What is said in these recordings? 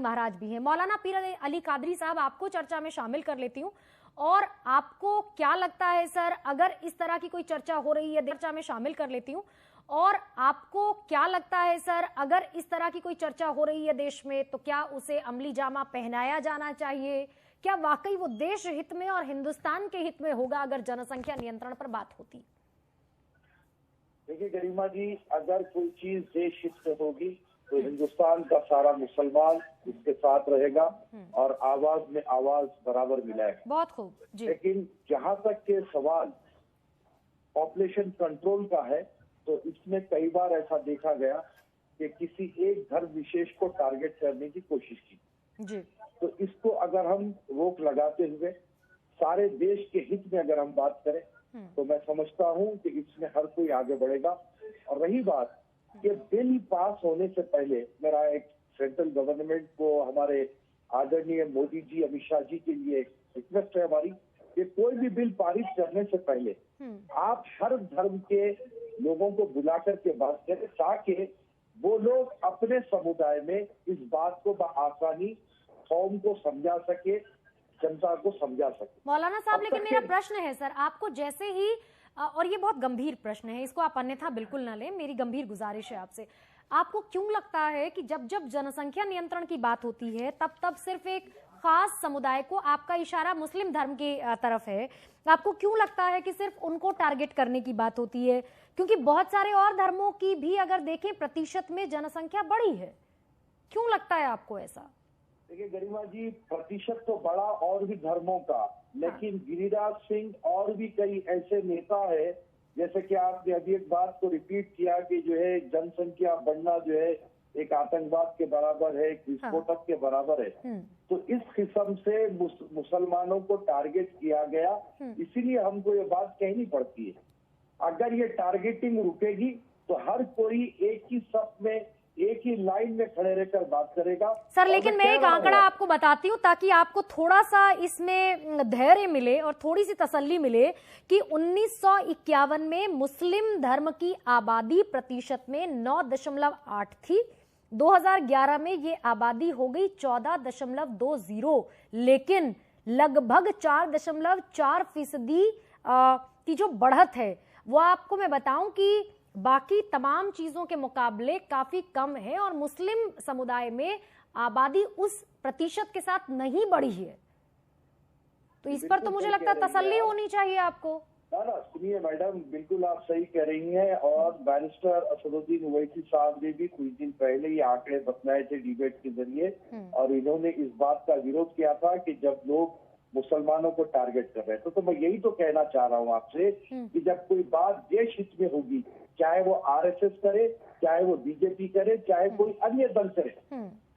महाराज भी हैं। मौलाना पीर अली कादरी साहब, आपको चर्चा में शामिल कर लेती हूँ। और आपको क्या लगता है सर, अगर इस तरह की कोई चर्चा हो रही है, चर्चा में शामिल कर लेती हूँ, और आपको क्या लगता है सर, अगर इस तरह की कोई चर्चा हो रही है देश में, तो क्या उसे अमली जामा पहनाया जाना चाहिए? क्या वाकई वो देश हित में और हिंदुस्तान के हित में होगा अगर जनसंख्या नियंत्रण पर बात होती? देखिए गरिमा जी, अगर कोई चीज देश हित में होगी तो हिंदुस्तान का सारा मुसलमान इसके साथ रहेगा और आवाज में आवाज बराबर मिलाएगा। बहुत खूब जी। लेकिन जहां तक के सवाल पॉपुलेशन कंट्रोल का है, तो इसमें कई बार ऐसा देखा गया कि किसी एक धर्म विशेष को टारगेट करने की कोशिश की जी। तो इसको अगर हम रोक लगाते हुए सारे देश के हित में अगर हम बात करें तो मैं समझता हूं कि इसमें हर कोई आगे बढ़ेगा। और रही बात कि बिल पास होने से पहले मेरा एक सेंट्रल गवर्नमेंट को, हमारे आदरणीय मोदी जी, अमित शाह जी के लिए एक रिक्वेस्ट है हमारी कि कोई भी बिल पारित करने से पहले आप हर धर्म के लोगों को बुला करके बात करें, ताकि वो लोग अपने समुदाय में इस बात को बआसानी कौम को समझा सके, जनता को समझा सके। मौलाना साहब, लेकिन मेरा प्रश्न है सर, आपको जैसे ही, और ये बहुत गंभीर प्रश्न है, इसको आप अन्यथा बिल्कुल ना लें, मेरी गंभीर गुजारिश है आपसे, आपको क्यों लगता है कि जब जब जनसंख्या नियंत्रण की बात होती है तब तब सिर्फ एक खास समुदाय को, आपका इशारा मुस्लिम धर्म की तरफ है, आपको क्यों लगता है कि सिर्फ उनको टारगेट करने की बात होती है? क्योंकि बहुत सारे और धर्मों की भी अगर देखें प्रतिशत में जनसंख्या बढ़ी है, क्यों लगता है आपको ऐसा? देखिए गरिमा जी, प्रतिशत तो बड़ा और भी धर्मों का, लेकिन गिरिराज सिंह और भी कई ऐसे नेता है, जैसे कि आपने अभी एक बात को रिपीट किया कि जो है जनसंख्या बढ़ना जो है एक आतंकवाद के बराबर है, एक विस्फोटक के बराबर है। तो इस किस्म से मुसलमानों को टारगेट किया गया, इसीलिए हमको ये बात कहनी पड़ती है। अगर ये टारगेटिंग रुकेगी तो हर कोई एक ही सफ में, एक ही लाइन में खड़े रहकर बात करेगा। सर लेकिन मैं एक आंकड़ा आपको बताती हूँ ताकि आपको थोड़ा सा इसमें धैर्य मिले और थोड़ी सी तसल्ली मिले कि 1951 में मुस्लिम धर्म की आबादी प्रतिशत में 9.8 थी, 2011 में ये आबादी हो गई 14.20, लेकिन लगभग 4.4% की जो बढ़त है वो आपको मैं बताऊं कि बाकी तमाम चीजों के मुकाबले काफी कम है, और मुस्लिम समुदाय में आबादी उस प्रतिशत के साथ नहीं बढ़ी है। तो इस पर तो मुझे लगता है तसल्ली होनी चाहिए आपको। ना सुनिए मैडम, बिल्कुल आप सही कह रही हैं। और बैरिस्टर असदुद्दीन ओवैसी साहब ने भी कुछ दिन पहले ये आंकड़े बतलाए थे डिबेट के जरिए, और इन्होंने इस बात का विरोध किया था कि जब लोग मुसलमानों को टारगेट कर रहे थे। तो मैं यही तो कहना चाह रहा हूँ आपसे कि जब कोई बात देश हित में होगी, चाहे वो आरएसएस करे, चाहे वो बीजेपी करे, चाहे कोई अन्य दल करे,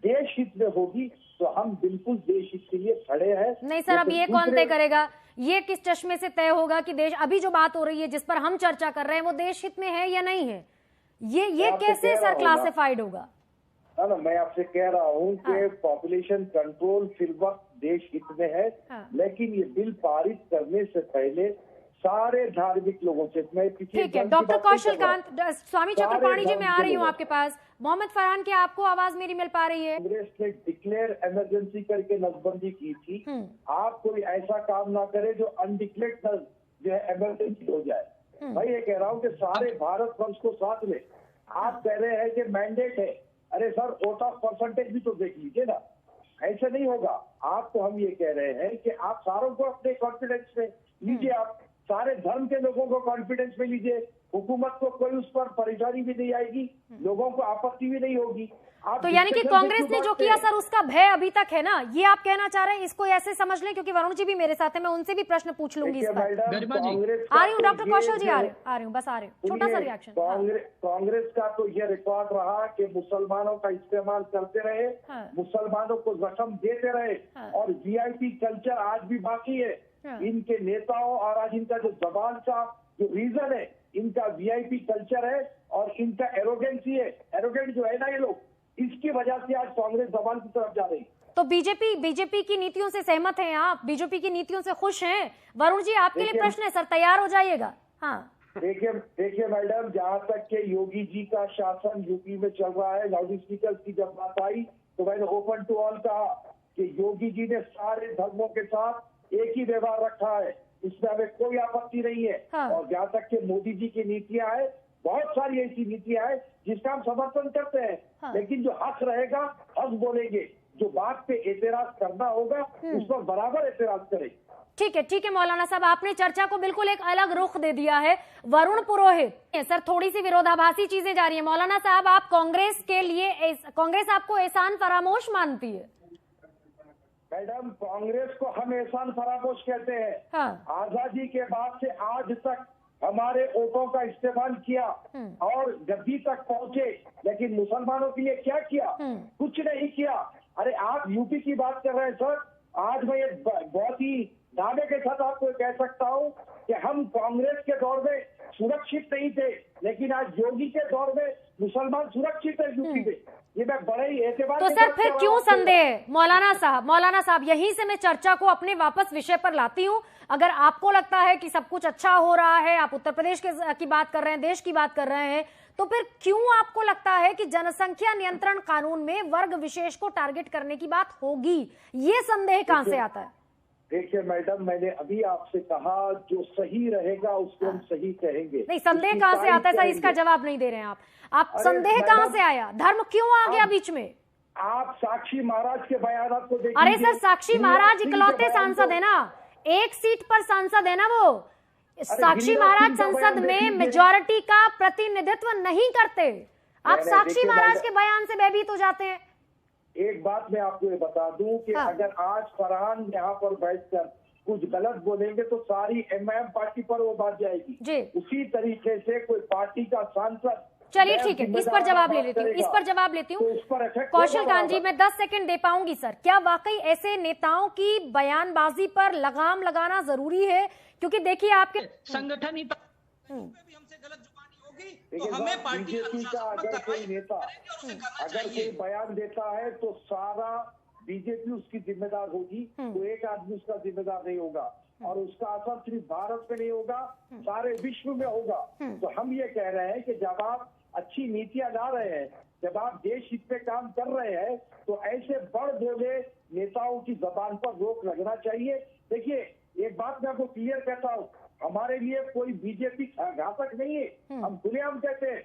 देश हित में होगी तो हम बिल्कुल देश हित के लिए खड़े हैं। नहीं सर, अब ये कौन तय करेगा? ये किस चश्मे से तय होगा कि देश, अभी जो बात हो रही है जिस पर हम चर्चा कर रहे हैं, वो देश हित में है या नहीं है? ये कैसे सर क्लासिफाइड होगा? ना मैं आपसे कह रहा हूँ कि पॉपुलेशन कंट्रोल फिर वक्त देश हित में है, लेकिन ये बिल पारित करने से पहले सारे धार्मिक लोगों से, मैं ठीक है डॉक्टर कौशल कांत, स्वामी चक्रपाणी जी, मैं आ रही हूँ आपके पास। मोहम्मद फरहान, क्या आपको आवाज मेरी मिल पा रही है? कांग्रेस ने डिक्लेयर इमरजेंसी करके नसबंदी की थी। आप कोई ऐसा काम ना करे जो अनडिक्लेयर्ड जो है इमरजेंसी हो जाए। मैं ये कह रहा हूँ कि सारे भारत वर्ष को साथ में, आप कह रहे हैं कि मैंडेट है, अरे सर वोट ऑफ परसेंटेज भी तो देख लीजिए ना, ऐसे नहीं होगा। आपको हम ये कह रहे हैं कि आप सारों को अपने कॉन्फिडेंस में लीजिए, आप सारे धर्म के लोगों को कॉन्फिडेंस में लीजिए, हुकूमत को कोई उस पर परेशानी भी नहीं आएगी, लोगों को आपत्ति भी नहीं होगी। तो यानी कि कांग्रेस ने जो किया सर उसका भय अभी तक है ना, ये आप कहना चाह रहे हैं? इसको ऐसे समझ लें, क्योंकि वरुण जी भी मेरे साथ है, मैं उनसे भी प्रश्न पूछ लूंगी इस पर। आ रही हूँ डॉक्टर कौशल जी, आ रही हूँ, बस आ रही हूँ, छोटा सा रिएक्शन। कांग्रेस का तो ये रिकॉर्ड रहा कि मुसलमानों का इस्तेमाल करते रहे, मुसलमानों को जख्म देते रहे, और वीआईपी कल्चर आज भी बाकी है इनके नेताओं। और आज इनका जो जबान का जो रीजन है, इनका वीआईपी कल्चर है और इनका एरोगेंसी है। एरोगेंट जो है ना ये लोग, इसकी वजह से आज कांग्रेस जबान की तरफ जा रही है। तो बीजेपी की नीतियों से सहमत हैं आप? बीजेपी की नीतियों से खुश हैं? वरुण जी आपके लिए प्रश्न है सर, तैयार हो जाइएगा। हाँ देखिए मैडम, जहाँ तक के योगी जी का शासन यूपी में चल रहा है, लाउड स्पीकर की जब बात आई तो मैंने ओपन टू ऑल कहा कि योगी जी ने सारे धर्मों के साथ एक ही व्यवहार रखा है, इसमें हमें कोई आपत्ति नहीं है। हाँ। और जहाँ तक कि मोदी जी की नीतियां है, बहुत सारी ऐसी नीतियां हैं जिसका हम समर्थन करते हैं। हाँ। लेकिन जो हक रहेगा हक बोलेंगे, जो बात पे एतराज करना होगा उस पर बराबर एतराज करें। ठीक है मौलाना साहब, आपने चर्चा को बिल्कुल एक अलग रुख दे दिया है। वरुण पुरोहित सर, थोड़ी सी विरोधाभासी चीजें जा रही है। मौलाना साहब, आप कांग्रेस के लिए, कांग्रेस आपको एहसान फरामोश मानती है? मैडम, कांग्रेस को हम एहसान फरामोश कहते हैं। हाँ। आजादी के बाद से आज तक हमारे वोटों का इस्तेमाल किया और गद्दी तक पहुंचे, लेकिन मुसलमानों के लिए क्या किया? कुछ नहीं किया। अरे आप यूपी की बात कर रहे हैं सर, आज मैं ये बहुत ही दावे के साथ आपको कह सकता हूँ कि हम कांग्रेस के दौर में सुरक्षित नहीं थे, लेकिन आज योगी के दौर में मुसलमान सुरक्षित है यूपी में। ये मैं बड़े ही एतबार। तो सर फिर क्यों संदेह? मौलाना साहब यहीं से मैं चर्चा को अपने वापस विषय पर लाती हूँ। अगर आपको लगता है कि सब कुछ अच्छा हो रहा है, आप उत्तर प्रदेश की बात कर रहे हैं, देश की बात कर रहे हैं, तो फिर क्यों आपको लगता है कि जनसंख्या नियंत्रण कानून में वर्ग विशेष को टारगेट करने की बात होगी? ये संदेह कहां से आता है? देखिए मैडम, मैंने अभी आपसे कहा जो सही रहेगा उसको हम सही कहेंगे। नहीं, संदेह कहां से आता है सर, इसका जवाब नहीं दे रहे हैं आप संदेह कहां से आया? धर्म क्यों आ गया बीच में? आप साक्षी महाराज के बयान को देखिए। अरे सर, साक्षी महाराज इकलौते सांसद है ना, एक सीट पर सांसद है ना वो। साक्षी महाराज संसद में मेजॉरिटी का प्रतिनिधित्व नहीं करते। आप साक्षी महाराज के बयान से भयभीत हो जाते हैं। एक बात मैं आपको ये बता दूं कि अगर आज फरहान यहाँ पर बैठकर कुछ गलत बोलेंगे तो सारी एमआईएम पार्टी पर वो बात जाएगी जी। उसी तरीके से कोई पार्टी का सांसद, चलिए ठीक है, इस पर जवाब ले लेती हूँ, तो कौशल कांत जी, मैं 10 सेकंड दे पाऊंगी सर। क्या वाकई ऐसे नेताओं की बयानबाजी पर लगाम लगाना जरूरी है? क्योंकि देखिए आपके संगठन ही हमसे गलत जुबानी होगी तो हमें पार्टी का अगर कोई नेता अगर कोई बयान देता है तो सारा बीजेपी उसकी जिम्मेदार होगी, तो एक आदमी उसका जिम्मेदार नहीं होगा और उसका असर सिर्फ भारत में नहीं होगा, सारे विश्व में होगा। तो हम ये कह रहे हैं कि जब आप अच्छी नीतियां ला रहे हैं, जब आप देश हित पे काम कर रहे हैं, तो ऐसे बड़ बोले नेताओं की जबान पर रोक लगना चाहिए। देखिए एक बात मैं आपको क्लियर कहता हूँ, हमारे लिए कोई बीजेपी घातक नहीं है, हम खुलेआम कहते हैं।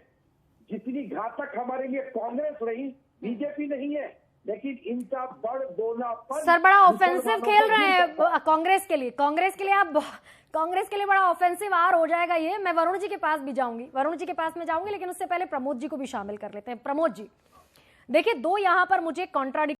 जितनी घातक हमारे लिए कांग्रेस रही, बीजेपी नहीं है, लेकिन इनका बड़ बोलापन। सर बड़ा ऑफेंसिव खेल रहे हैं कांग्रेस के लिए आप कांग्रेस के लिए बड़ा ऑफेंसिव आर हो जाएगा ये। मैं वरुण जी के पास भी जाऊंगी, लेकिन उससे पहले प्रमोद जी को भी शामिल कर लेते हैं। प्रमोद जी, देखिए दो यहाँ पर मुझे कॉन्ट्राडिक्ट